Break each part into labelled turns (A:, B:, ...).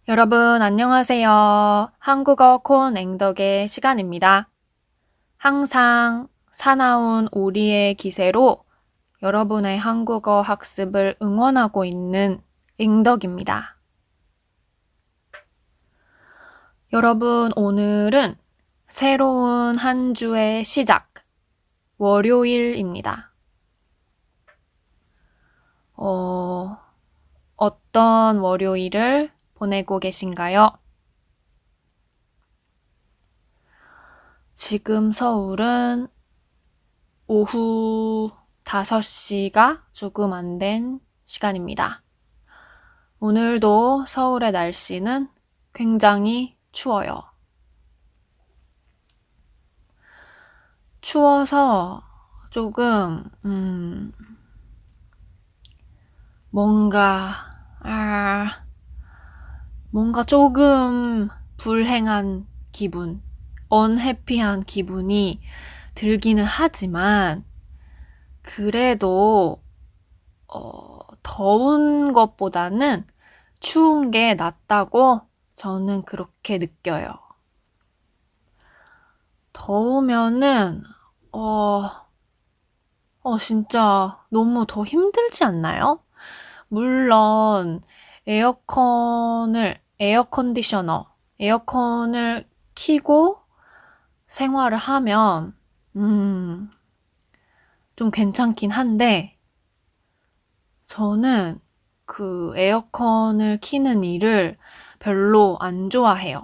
A: 여러분, 안녕하세요. 한국어 콘 앵덕의 시간입니다. 항상 사나운 오리의 기세로 여러분의 한국어 학습을 응원하고 있는 앵덕입니다. 여러분, 오늘은 새로운 한 주의 시작, 월요일입니다. 어떤 월요일을 보내고 계신가요? 지금 서울은 오후 5시가 조금 안 된 시간입니다. 오늘도 서울의 날씨는 굉장히 추워요. 추워서 조금 뭔가 조금 불행한 기분, unhappy한 기분이 들기는 하지만 그래도 더운 것보다는 추운 게 낫다고 저는 그렇게 느껴요. 더우면은 진짜 너무 더 힘들지 않나요? 물론 에어컨을 켜고 생활을 하면 좀 괜찮긴 한데 저는 그 에어컨을 켜는 일을 별로 안 좋아해요.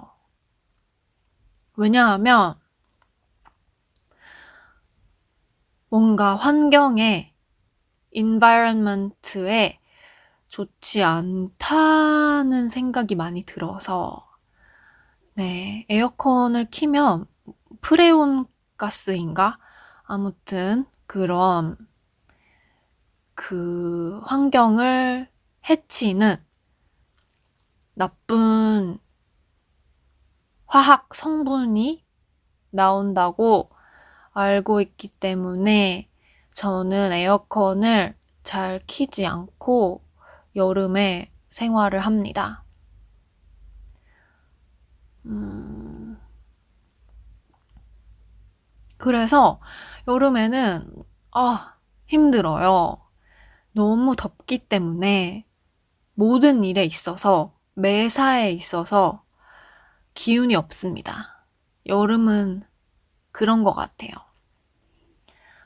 A: 왜냐하면 뭔가 환경에 environment에 좋지 않다는 생각이 많이 들어서 네, 에어컨을 켜면 프레온 가스인가? 아무튼 그런 그 환경을 해치는 나쁜 화학 성분이 나온다고 알고 있기 때문에 저는 에어컨을 잘 켜지 않고 여름에 생활을 합니다. 그래서 여름에는 힘들어요. 너무 덥기 때문에 모든 일에 있어서 매사에 있어서 기운이 없습니다. 여름은 그런 것 같아요.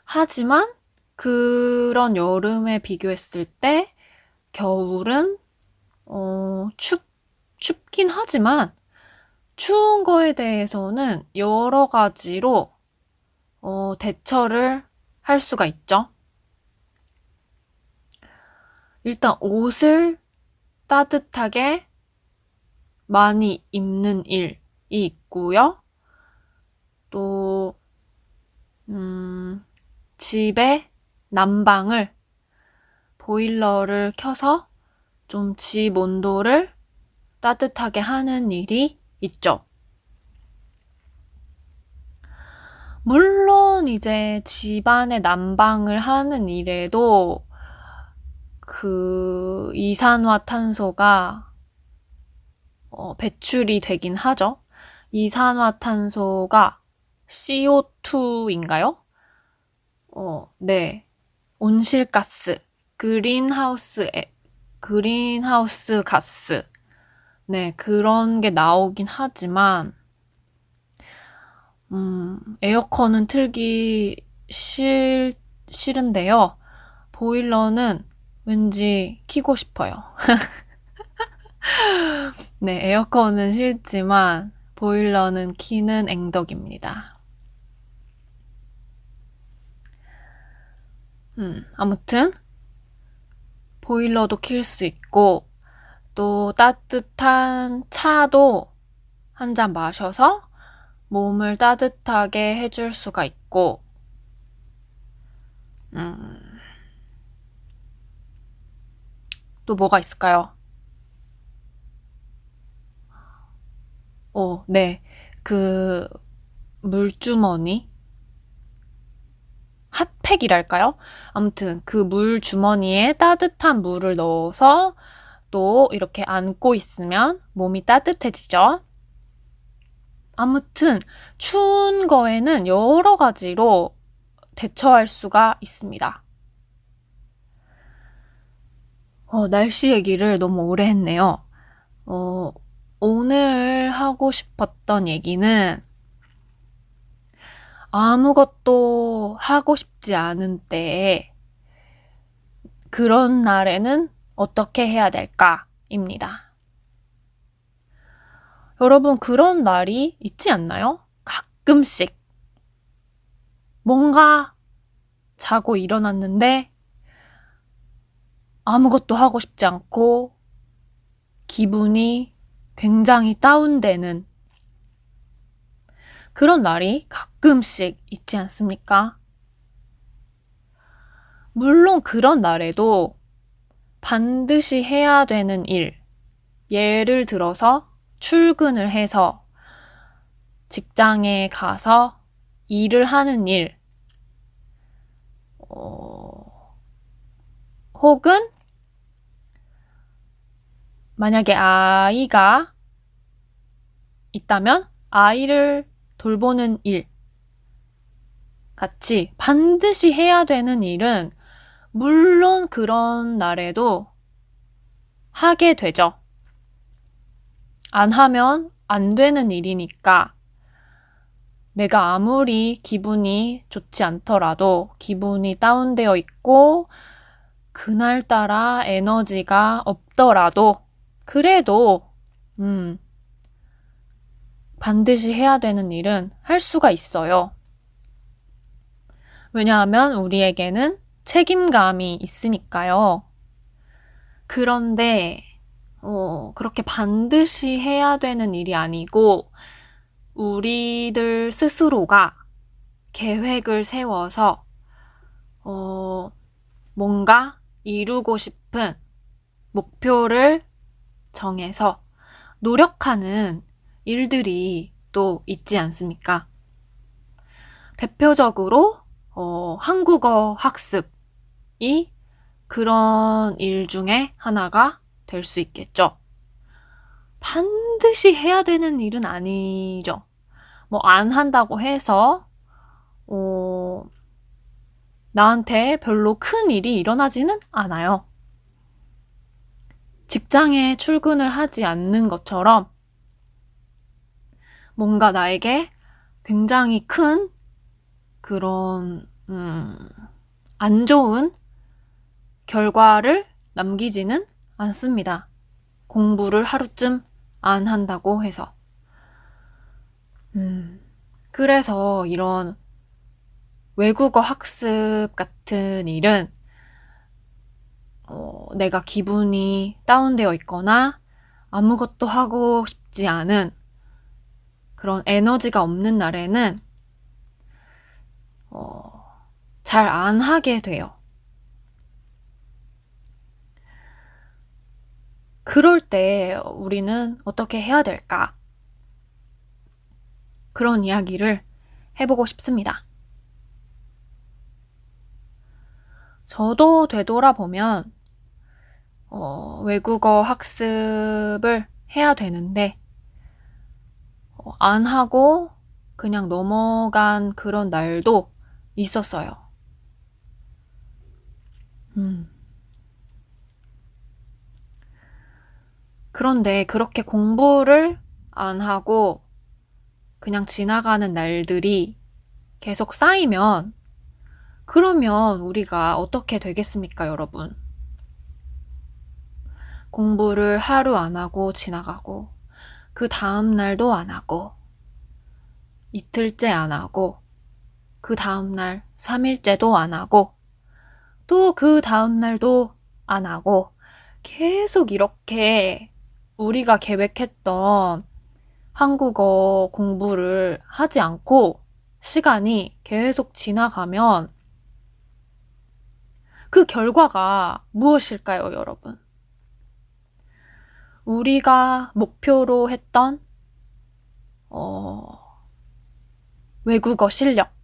A: 하지만 그런 여름에 비교했을 때 겨울은 춥긴 하지만 추운 거에 대해서는 여러 가지로 대처를 할 수가 있죠. 일단 옷을 따뜻하게 많이 입는 일이 있고요. 또 집에 난방을 보일러를 켜서 좀 집 온도를 따뜻하게 하는 일이 있죠. 물론 이제 집안에 난방을 하는 일에도 그 이산화탄소가 배출이 되긴 하죠. 이산화탄소가 CO2인가요? 네. 온실가스, 그린하우스 가스. 네, 그런 게 나오긴 하지만, 에어컨은 틀기 싫은데요. 보일러는 왠지 켜고 싶어요. 네, 에어컨은 싫지만, 보일러는 켜는 앵덕입니다. 아무튼, 보일러도 킬 수 있고, 또 따뜻한 차도 한 잔 마셔서 몸을 따뜻하게 해줄 수가 있고, 또 뭐가 있을까요? 네. 그, 물주머니? 핫팩이랄까요? 아무튼 그 물 주머니에 따뜻한 물을 넣어서 또 이렇게 안고 있으면 몸이 따뜻해지죠. 아무튼 추운 거에는 여러 가지로 대처할 수가 있습니다. 날씨 얘기를 너무 오래 했네요. 오늘 하고 싶었던 얘기는 아무것도 하고 싶지 않은 때에 그런 날에는 어떻게 해야 될까입니다. 여러분 그런 날이 있지 않나요? 가끔씩 뭔가 자고 일어났는데 아무것도 하고 싶지 않고 기분이 굉장히 다운되는 그런 날이 가끔씩 있지 않습니까? 물론 그런 날에도 반드시 해야 되는 일, 예를 들어서 출근을 해서 직장에 가서 일을 하는 일, 혹은 만약에 아이가 있다면 아이를 돌보는 일 같이 반드시 해야 되는 일은 물론 그런 날에도 하게 되죠. 안 하면 안 되는 일이니까 내가 아무리 기분이 좋지 않더라도 기분이 다운되어 있고 그날따라 에너지가 없더라도 그래도 반드시 해야 되는 일은 할 수가 있어요. 왜냐하면 우리에게는 책임감이 있으니까요. 그런데 그렇게 반드시 해야 되는 일이 아니고 우리들 스스로가 계획을 세워서 뭔가 이루고 싶은 목표를 정해서 노력하는 일들이 또 있지 않습니까? 대표적으로 한국어 학습이 그런 일 중에 하나가 될 수 있겠죠. 반드시 해야 되는 일은 아니죠. 뭐 안 한다고 해서 나한테 별로 큰 일이 일어나지는 않아요. 직장에 출근을 하지 않는 것처럼 뭔가 나에게 굉장히 큰 그런 안 좋은 결과를 남기지는 않습니다. 공부를 하루쯤 안 한다고 해서. 그래서 이런 외국어 학습 같은 일은 내가 기분이 다운되어 있거나 아무것도 하고 싶지 않은 그런 에너지가 없는 날에는 잘 안 하게 돼요. 그럴 때 우리는 어떻게 해야 될까? 그런 이야기를 해보고 싶습니다. 저도 되돌아보면 외국어 학습을 해야 되는데 안 하고 그냥 넘어간 그런 날도 있었어요. 그런데 그렇게 공부를 안 하고 그냥 지나가는 날들이 계속 쌓이면 그러면 우리가 어떻게 되겠습니까, 여러분? 공부를 하루 안 하고 지나가고 그 다음 날도 안 하고 이틀째 안 하고 그 다음 날 3일째도 안 하고 또 그 다음 날도 안 하고 계속 이렇게 우리가 계획했던 한국어 공부를 하지 않고 시간이 계속 지나가면 그 결과가 무엇일까요, 여러분? 우리가 목표로 했던 외국어 실력,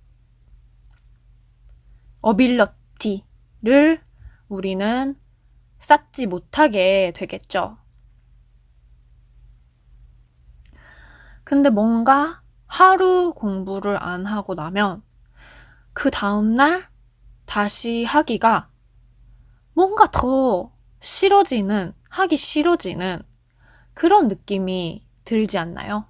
A: 어빌러티를 우리는 쌓지 못하게 되겠죠. 근데 뭔가 하루 공부를 안 하고 나면 그 다음날 다시 하기가 뭔가 더 하기 싫어지는 그런 느낌이 들지 않나요?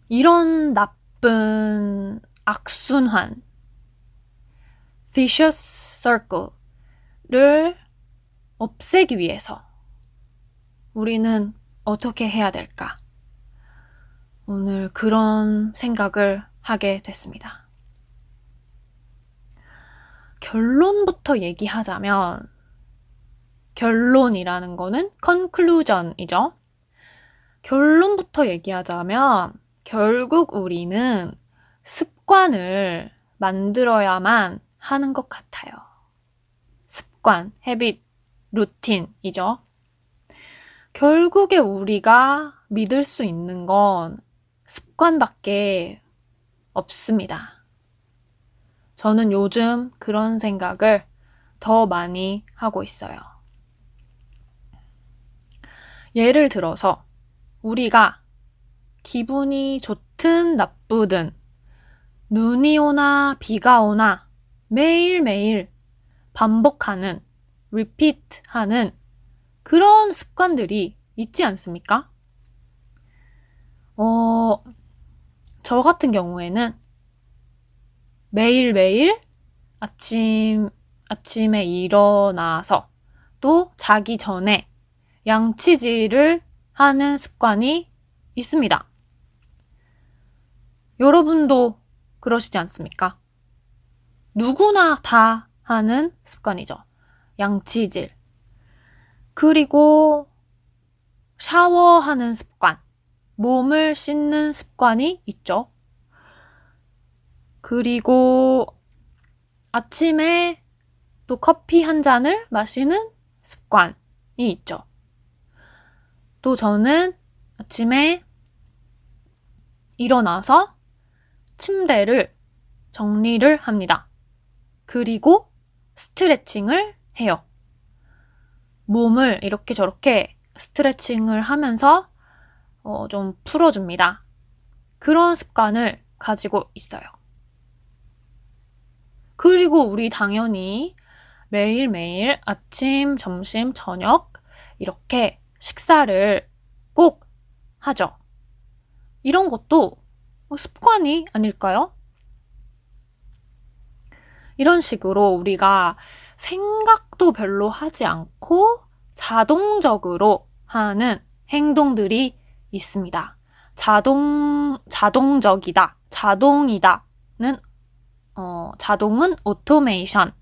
A: 이런 나쁜 악순환, vicious circle를 없애기 위해서 우리는 어떻게 해야 될까? 오늘 그런 생각을 하게 됐습니다. 결론부터 얘기하자면 결론이라는 거는 conclusion이죠. 결론부터 얘기하자면 결국 우리는 습관을 만들어야만 하는 것 같아요. 습관, habit, 루틴이죠. 결국에 우리가 믿을 수 있는 건 습관밖에 없습니다. 저는 요즘 그런 생각을 더 많이 하고 있어요. 예를 들어서 우리가 기분이 좋든 나쁘든 눈이 오나 비가 오나 매일매일 반복하는, repeat하는 그런 습관들이 있지 않습니까? 저 같은 경우에는 매일매일 아침에 일어나서 또 자기 전에 양치질을 하는 습관이 있습니다. 여러분도 그러시지 않습니까? 누구나 다 하는 습관이죠. 양치질. 그리고 샤워하는 습관, 몸을 씻는 습관이 있죠. 그리고 아침에 또 커피 한 잔을 마시는 습관이 있죠. 또 저는 아침에 일어나서 침대를 정리를 합니다. 그리고 스트레칭을 해요. 몸을 이렇게 저렇게 스트레칭을 하면서 좀 풀어줍니다. 그런 습관을 가지고 있어요. 그리고 우리 당연히 매일매일 아침, 점심, 저녁 이렇게 식사를 꼭 하죠. 이런 것도 습관이 아닐까요? 이런 식으로 우리가 생각도 별로 하지 않고 자동적으로 하는 행동들이 있습니다. 자동적이다, 자동이다는 자동은 오토메이션입니다.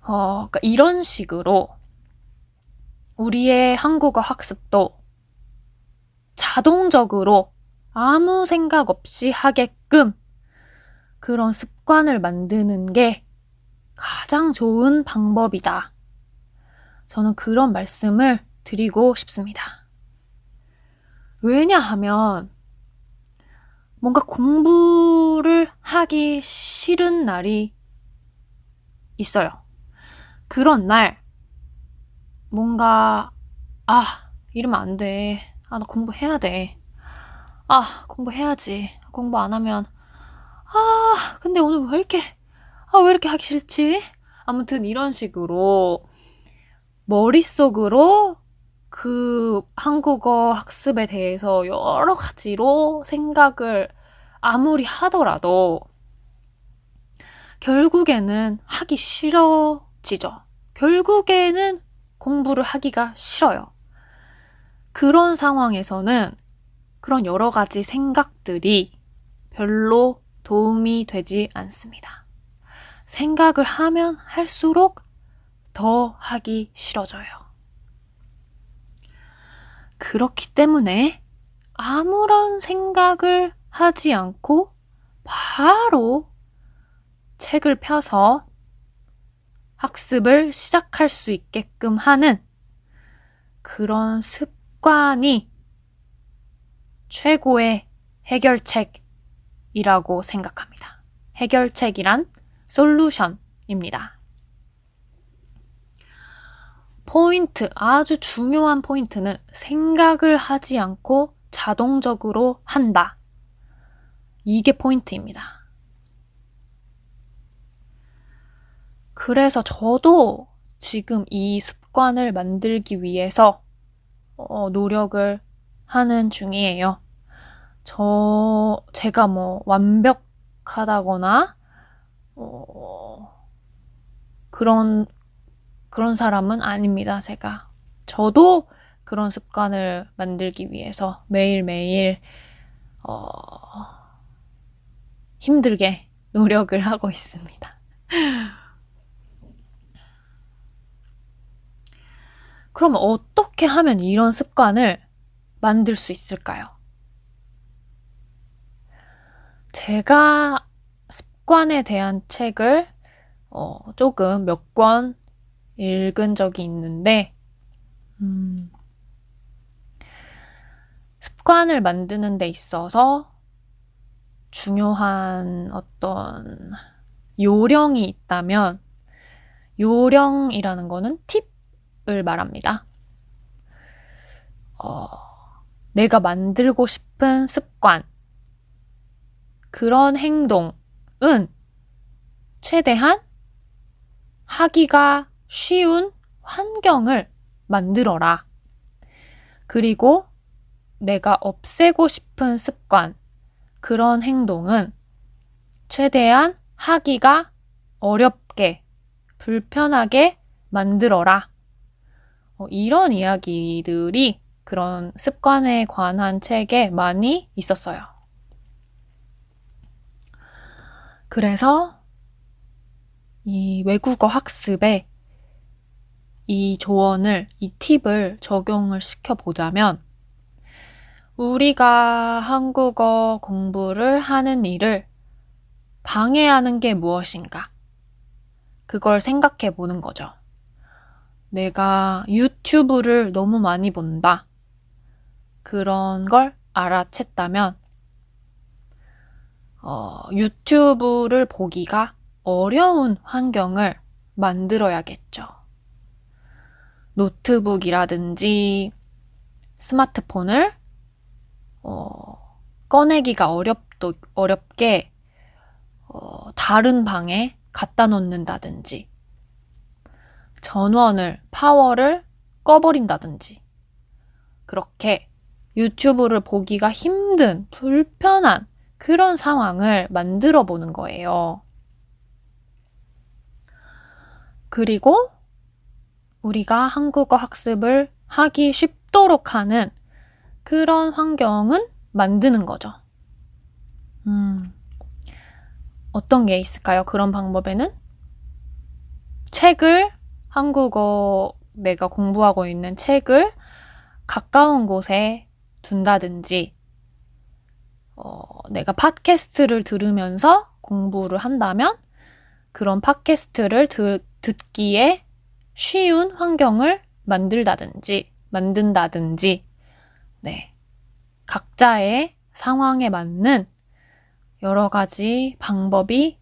A: 그러니까 이런 식으로 우리의 한국어 학습도 자동적으로 아무 생각 없이 하게끔 그런 습관을 만드는 게 가장 좋은 방법이다. 저는 그런 말씀을 드리고 싶습니다. 왜냐하면 뭔가 공부를 하기 싫은 날이 있어요. 그런 날 뭔가 이러면 안 돼. 나 공부해야 돼. 공부해야지. 공부 안 하면 근데 오늘 왜 이렇게 하기 싫지? 아무튼 이런 식으로 머릿속으로 그 한국어 학습에 대해서 여러 가지로 생각을 아무리 하더라도 결국에는 하기 싫어지죠. 결국에는 공부를 하기가 싫어요. 그런 상황에서는 그런 여러 가지 생각들이 별로 도움이 되지 않습니다. 생각을 하면 할수록 더 하기 싫어져요. 그렇기 때문에 아무런 생각을 하지 않고 바로 책을 펴서 학습을 시작할 수 있게끔 하는 그런 습관이 최고의 해결책입니다. 해결책이라고 생각합니다. 해결책이란 솔루션입니다. 포인트, 아주 중요한 포인트는 생각을 하지 않고 자동적으로 한다. 이게 포인트입니다. 그래서 저도 지금 이 습관을 만들기 위해서 노력을 하는 중이에요. 제가 완벽하다거나 그런 사람은 아닙니다, 제가. 저도 그런 습관을 만들기 위해서 매일매일 힘들게 노력을 하고 있습니다. 그럼 어떻게 하면 이런 습관을 만들 수 있을까요? 제가 습관에 대한 책을 조금 몇 권 읽은 적이 있는데 습관을 만드는 데 있어서 중요한 어떤 요령이 있다면 요령이라는 거는 팁을 말합니다. 내가 만들고 싶은 습관, 그런 행동은 최대한 하기가 쉬운 환경을 만들어라. 그리고 내가 없애고 싶은 습관, 그런 행동은 최대한 하기가 어렵게, 불편하게 만들어라. 이런 이야기들이 그런 습관에 관한 책에 많이 있었어요. 그래서 이 외국어 학습에 이 조언을, 이 팁을 적용을 시켜보자면 우리가 한국어 공부를 하는 일을 방해하는 게 무엇인가? 그걸 생각해 보는 거죠. 내가 유튜브를 너무 많이 본다. 그런 걸 알아챘다면 유튜브를 보기가 어려운 환경을 만들어야겠죠. 노트북이라든지 스마트폰을 꺼내기가 어렵게 다른 방에 갖다 놓는다든지 파워를 꺼버린다든지 그렇게 유튜브를 보기가 힘든, 불편한 그런 상황을 만들어 보는 거예요. 그리고 우리가 한국어 학습을 하기 쉽도록 하는 그런 환경은 만드는 거죠. 어떤 게 있을까요? 그런 방법에는 내가 공부하고 있는 책을 가까운 곳에 둔다든지 내가 팟캐스트를 들으면서 공부를 한다면 그런 팟캐스트를 듣기에 쉬운 환경을 만든다든지 네, 각자의 상황에 맞는 여러 가지 방법이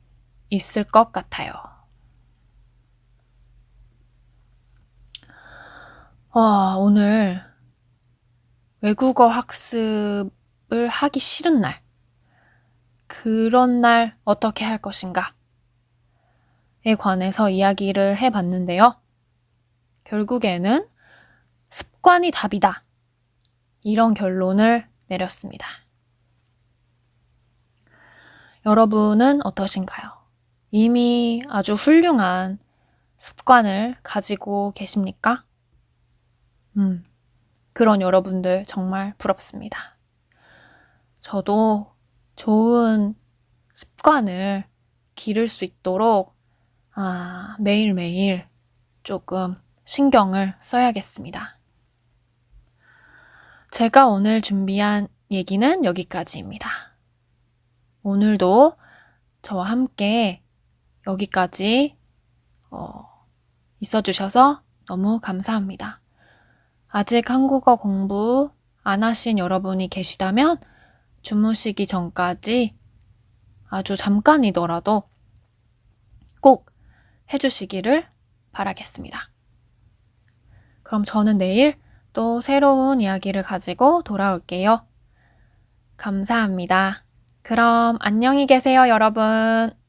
A: 있을 것 같아요. 오늘 외국어 학습을 하기 싫은 날, 그런 날 어떻게 할 것인가에 관해서 이야기를 해봤는데요. 결국에는 습관이 답이다. 이런 결론을 내렸습니다. 여러분은 어떠신가요? 이미 아주 훌륭한 습관을 가지고 계십니까? 그런 여러분들 정말 부럽습니다. 저도 좋은 습관을 기를 수 있도록 매일매일 조금 신경을 써야겠습니다. 제가 오늘 준비한 얘기는 여기까지입니다. 오늘도 저와 함께 여기까지 있어주셔서 너무 감사합니다. 아직 한국어 공부 안 하신 여러분이 계시다면 주무시기 전까지 아주 잠깐이더라도 꼭 해주시기를 바라겠습니다. 그럼 저는 내일 또 새로운 이야기를 가지고 돌아올게요. 감사합니다. 그럼 안녕히 계세요, 여러분.